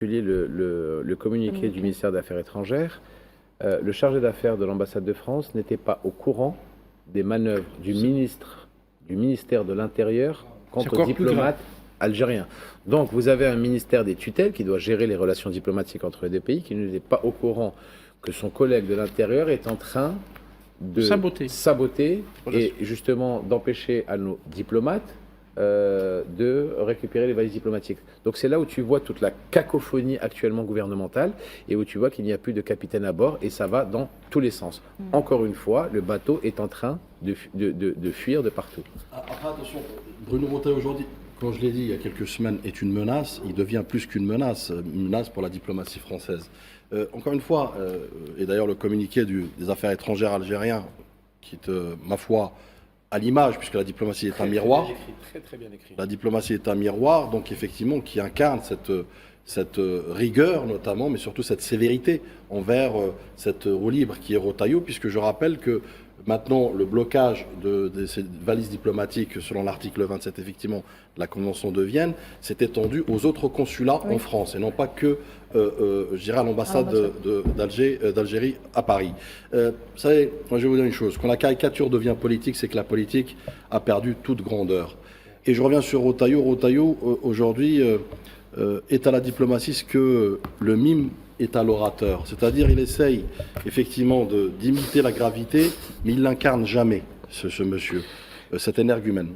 tu lis le communiqué du ministère des Affaires étrangères, le chargé d'affaires de l'ambassade de France n'était pas au courant des manœuvres du ministère de l'Intérieur quant aux diplomates algériens. Donc vous avez un ministère des tutelles qui doit gérer les relations diplomatiques entre les deux pays, qui n'est pas au courant que son collègue de l'Intérieur est en train de saboter et justement d'empêcher à nos diplomates de récupérer les valises diplomatiques. Donc c'est là où tu vois toute la cacophonie actuellement gouvernementale et où tu vois qu'il n'y a plus de capitaine à bord et ça va dans tous les sens. Encore une fois, le bateau est en train de fuir de partout. Après, attention, Bruno Retailleau aujourd'hui, quand je l'ai dit il y a quelques semaines, est une menace. Il devient plus qu'une menace pour la diplomatie française. Encore une fois, et d'ailleurs le communiqué des affaires étrangères algérien, qui est, ma foi, à l'image, puisque la diplomatie est un miroir. Très bien écrit. La diplomatie est un miroir, donc effectivement, qui incarne cette rigueur notamment, mais surtout cette sévérité envers cette roue libre qui est Retailleau, puisque je rappelle que maintenant, le blocage de ces valises diplomatiques, selon l'article 27, effectivement, de la Convention de Vienne, s'est étendu aux autres consulats en France, et non pas que, je dirais, à l'ambassade d'Algérie à Paris. Vous savez, moi je vais vous dire une chose, quand la caricature devient politique, c'est que la politique a perdu toute grandeur. Et je reviens sur Retailleau. Retailleau, aujourd'hui, est à la diplomatie ce que le mime est à l'orateur. C'est-à-dire, il essaye effectivement d'imiter la gravité, mais il l'incarne jamais, ce monsieur, cet énergumène.